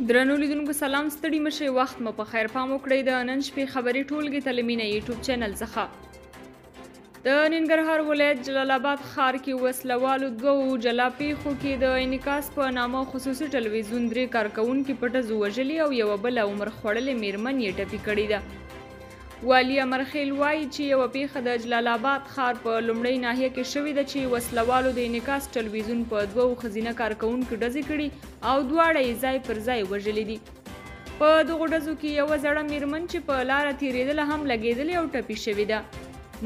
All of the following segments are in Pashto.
درنو لیدونکو سلام ستړي مشئ وخت مو په خیر پام وکړئ د نن شپې خبري ټولګي ته له مینه یوټیوب چینل څخه د ننګرهار ولایت جلال آباد ښار کې وسلوالو دوو جلا پیښو کې د انعکاس په نامه خصوصي ټلویزیون 3 کارکونکي په ډزو وژلي او یوه بله عمر خوړلې میرمن یې ټپي کړې ده. والي امرخیل وایي چې یوه پیښه د جلال آباد ښار په لومړۍ ناحیه کې شوې ده چې وسلوالو د انعکاس ټلویزیون په دوو ښځینه کارکونکو ډزې کړي او دواړه یې ځای پر ځای وژلي دي. په دغو ډزو کې یوه زړه میرمن چې په لاره تېرېدله هم لګېدلې او ټپي شوې ده.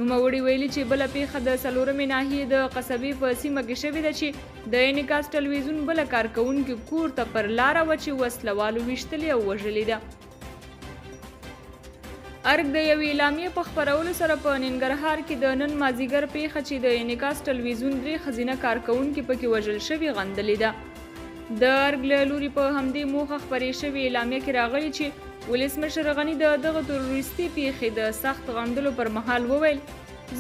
نوموړي ویلي چې بله پیښه د څلورمې ناحیې د قصبې په سیمه کې شوې ده چې د انعکاس ټلویزیون بله کارکونکي کور ته پر لاره وه چې وسلوالو ویشتلې او وژلې ده. ارګ د یوې اعلامیې په خپرولو سره په ننګرهار کې د نن مازدیګر پیښه چې د انعکاس ټلویزیون 3 ښځینه کارکونکي پکې وژل شوي غندلې ده. د ارګ له لوري په همدې موخه خپرې شوې اعلامیه کې راغلي چې ولسمشر غني د دغه تروریستي پیښې د سخت غندلو پر مهال وویل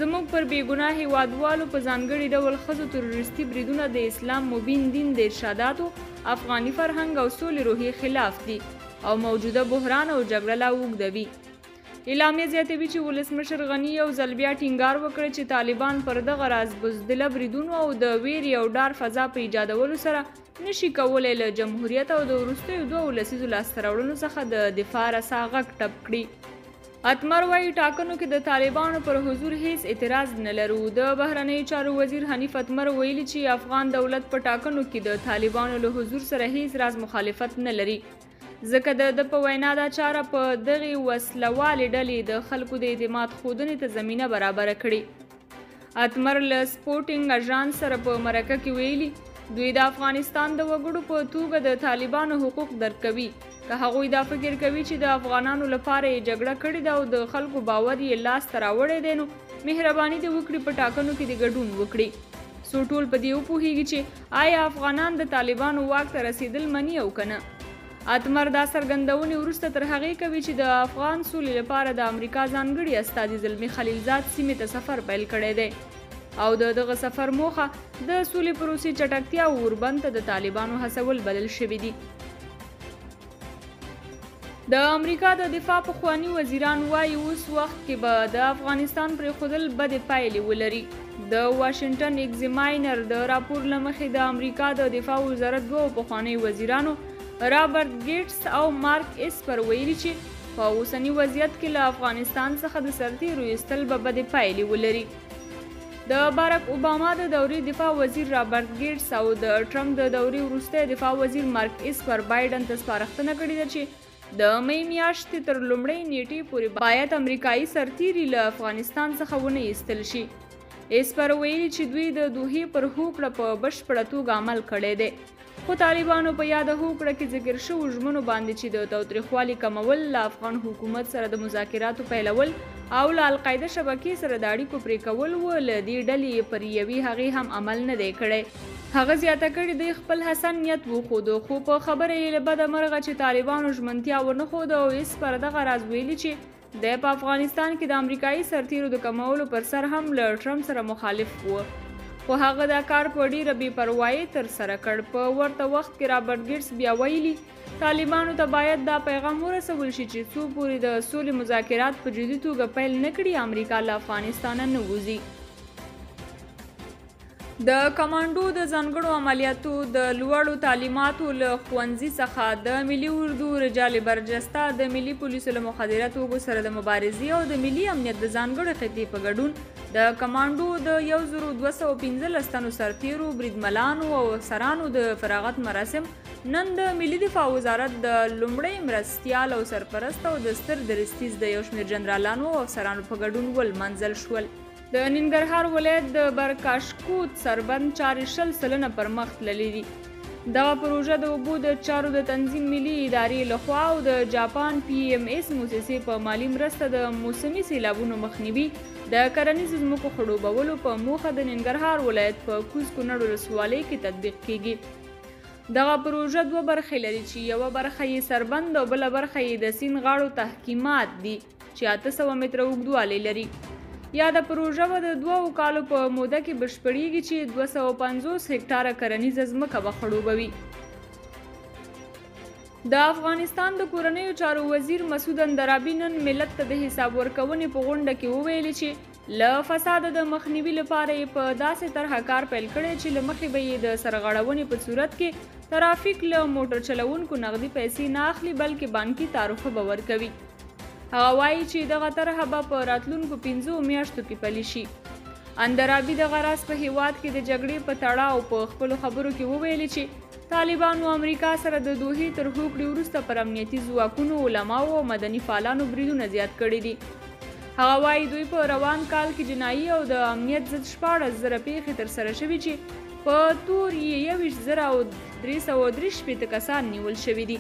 زموږ پر بېګناه هیوادوالو په ځانګړي ډول ښځو تروریستي بریدونه د اسلام مبین دین د ارشاداتو افغاني فرهنګ او سولې روحیې خلاف دي او موجوده بحران او جګړه لا اوږدوي. اعلامیه زیاتوي چې ولسمشر غني یو ځل بیا ټینګار وکړ چې طالبان پر دغه راز بزدله بریدونو او د ویرې او ډار فضا په ایجادولو سره نشي کولی له جمهوریت او د وروستیو 2 لسیزو لاسته راوړنو څخه د دفاع رسا غږ ټپ کړي. اتمر وایي ټاکنو کې د طالبانو پر حضور هیڅ اعتراض نه لرو. د بهرنیو چارو وزیر حنیف اتمر ویلي چې افغان دولت په ټاکنو کې د طالبانو له حضور سره هیڅ راز مخالفت نه لري ځکه د په وینا دا چاره په دغې وسلوالې ډلې د خلکو د اعتماد ښودنې ته زمینه برابره کړي. اتمر له سپورټینګ اژانس سره په مرکه کې ویلي دوی د افغانستان د وګړو په توګه د طالبانو حقوق درک کوي که هغوی دا فکر کوي چې د افغانانو لپاره یې جګړه کړې ده او د خلکو باور یې لاسته راوړی دی نو مهرباني دې وکړي په ټاکنو کې د ګډون وکړي. څو ټول په دې وپوهیږي چې آیا افغانان د طالبانو واک ته رسیدل مني او که نه. اتمر دا څرګندونې وروسته تر هغې کوي چې د افغان سولې لپاره د امریکا ځانګړي استازي زلمي خلیلزاد سیمې ته سفر پیل کړی دی او د دغه سفر موخه د سولې پروسې چټکتیا او اوربند ته د طالبانو هڅول بلل شوي دي. د امریکا د دفاع پخواني وزیران وایي اوس وخت کې به د افغانستان پرېښودل بدې پایلې ولري. د واشنګټن ایګزامینر د راپور له مخې د امریکا د دفاع وزارت 2 پخواني وزیرانو رابرټ ګیټس او مارک اسپر ویلي چې په اوسني وضعیت کې له افغانستان څخه د سرتیرو ایستل به بدې پایلې ولري. د بارک اوباما د دورې دفاع وزیر رابرټ ګیټس او د ټرمپ د دورې وروستی دفاع وزیر مارک اسپر بایډن ته سپارښتنه کړې ده چې د مې میاشتې تر لومړۍ نیټې پورې باید امریکایي سرتیري له افغانستان څخه ونه ایستل شي. اسپر ویلي چې دوی د دوحې پر هوکړه په بشپړه توګه عمل کړی دی خو طالبانو په یاده هوکړه کې ذکر شوو ژمنو باندې چې د تاوتریخوالي کمول، له افغان حکومت سره د مذاکراتو پیلول او له القاعده شبکې سره د اړیکو پرې کول و له دې ډلې پر یوې هغې هم عمل نه دی کړی. هغه زیاته کړې دی خپل حسن نیت وښوده خو په خبره یې له بده مرغه چې طالبانو ژمنتیا ونه ښوده او هېڅ پر دغه راز ویلي چې دی په افغانستان کې د امریکایي سرتیرو د کمولو پر سر هم له ټرمپ سره مخالف و خو هغه دا کار په ډیره بې پروایۍ ترسره کړ. په ورته وخت کې رابرټ ګیټس بیا ویلي طالبانو ته باید دا پیغام ورسول شي چې څو پورې د سولې مذاکرات په جدي توګه پیل نه کړي امریکا له افغانستانه نه وځي. د کمانډو د ځانګړو عملیاتو د لوړو تعلیماتو له ښوونځي څخه د ملي اردو رجال برجسته د ملي پولیسو له مخدره توکو سره د مبارزې او د ملي امنیت د ځانګړو خطې په ګډون د کمانډو د 1215 تنو سرتیرو، بریدملانو او افسرانو د فراغت مراسم نن د ملي دفاع وزارت د لومړي مرستیال او سرپرست او د ستر درستیز د یو شمېر جنرالانو او افسرانو په ګډون ولمنځل شول. د ننګرهار ولایت د برکاشکوت سربند چارې 20 سلنه پرمخ تللې دي. دغه پروژه د اوبو د چارو د تنظیم ملي ادارې لخوا او د جاپان PMS موسسې په مالي مرسته د موسمي سیلابونو مخنیوي د کرنیزو ځمکو خړوبولو په موخه د ننګرهار ولایت په کوز کونړ ولسوالۍ کې تطبیق کیږي. دغه پروژه 2 برخې لري چې یوه برخه یې سربند او بله برخه یې د سیند غاړو تحکیمات دي چې 800 متره اوږدوالی لري. یاده پروژه به د 2 کالو په موده کې بشپړیږي چې 250 هکټاره کرنیزه ځمکه به خړوبوي. د افغانستان د کورنیو چارو وزیر مسعود اندرابي نن ملت ته د حساب ورکونې په غونډه کې وویلي چې له فساد د مخنیوي لپاره یې په داسې طرحه کار پیل کړی چې له مخې به یې د سرغړونې په صورت کې ترافیک له موټر چلوونکو نغدي پیسې نه اخلي بلکې بانکي تعرفه به ورکوي. هغه وایي چې دغه طرحه به په راتلونکو 5 میاشتو کې پلي شي. اندرابي دغه راز په هیواد کې د جګړې په تړاو په خپلو خبرو کې وویلي چې طالبانو امریکا سره د دوحې تر هوکړې وروسته پر امنیتي ځواکونو، علماو او مدني فعالانو بریدونه زیات کړي دي. هغه وایي دوی په روان کال کې جنایي او د امنیت ضد 14,000 پیښې ترسره شوي چې په تور یې 21,363 کسان نیول شوي دي.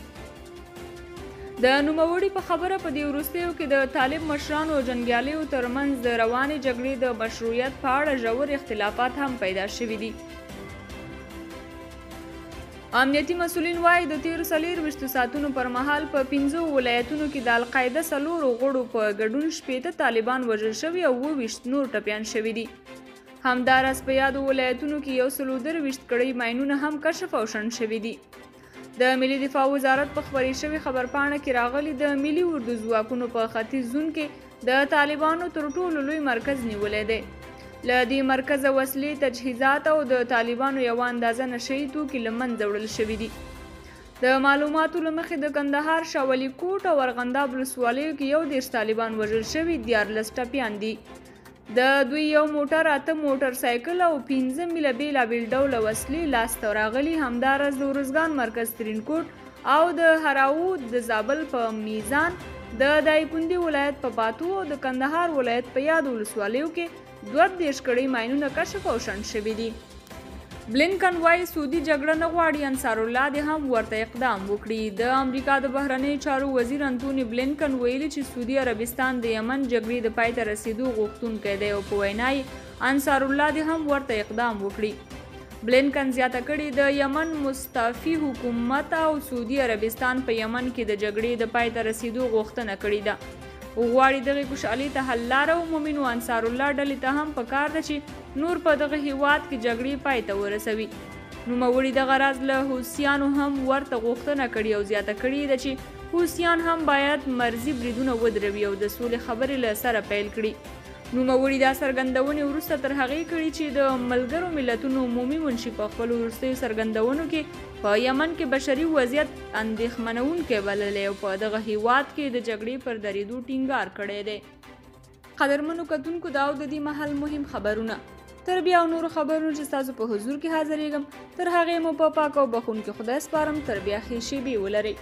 د نوموړي په خبره په دې وروستیو کې د طالب مشرانو او جنګیالیو ترمنځ د روانې جګړې د مشروعیت په اړه ژور اختلافات هم پیدا شوي دي. امنیتي مسؤلین وایي د تیرو 24 ساعتونو پر مهال په 5 ولایتونو کې د القاعده 4 غړو په ګډون 18 طالبان وژل شوي او 20 نور ټپیان شوي دي. همداراز په یادو ولایتونو کې 123 کړۍ ماینونه هم کشف او شنډ شوي دي. د ملي دفاع وزارت په خپرې شوې خبرپاڼه کې راغلي د ملي اردو ځواکونو په ختیځ زون کې د طالبانو تر ټولو لوی مرکز نیولی دی. له دې مرکزه وسلې، تجهیزات او د طالبانو یوه اندازه نشهیي توکي له منځه وړل شوي دي. د معلوماتو له مخې د کندهار، شاولي کوټ او ارغنداب ولسوالیو کې 11 طالبان وژل شوي، 14 ټپیان دي. د دوی یو موټر، 8 موټر سایکل او 15 میله بېلابېل ډوله وسلې لاسته راغلي. همداراز د ارزګان مرکز ترینکوټ او د هراود د زابل په میزان، د دایکنډي ولایت په باتو او د کندهار ولایت په یادو ولسوالیو کې 22 کړۍ ماینونه کشف او شنډ شوي دي. بلینکن وایي سعودي جګړه نه غواړي، انصارالله دې هم ورته اقدام وکړي. د امریکا د بهرنیو چارو وزیر انتوني بلینکن ویلي چې سعودي عربستان د یمن جګړې د پای ته رسیدو غوښتونکی دی او په وینا یې انصارالله دې هم ورته اقدام وکړي. بلینکن زیاته کړي د یمن مستعفي حکومت او سعودي عربستان په یمن کې د جګړې د پای ته رسیدو غوښتنه کړې ده. غواړي دغه خوشحالي ته حل لاره ومومي. نو انصارالله ډلې ته هم پکار ده چې نور په دغه هیواد کې جګړې پای ته ورسوي. نوموړي دغه راز له حوثیانو هم ورته غوښتنه کړې او زیاته کړې ده چې حوثیان هم باید مرزي بریدونه ودروي او د سولې خبرې له سره پیل کړي. نوموړي دا څرګندونې وروسته تر هغې کړي چې د ملګرو ملتونو عمومي منشي په خپلو وروستیو څرګندونو کې په یمن کې بشري وضعیت اندېښمنونکی بللی او په دغه هیواد کې د جګړې پر درېدو ټینګار کړی دی. قدرمنو کتونکو، دا د دې مهال مهم خبرونه. تر بیا نورو خبرونو چې ستاسو په حضور کې حاضرېږم، تر هغې مو په پاک او بخښونکي خدای سپارم. تر بیا ښې شېبې ولرئ.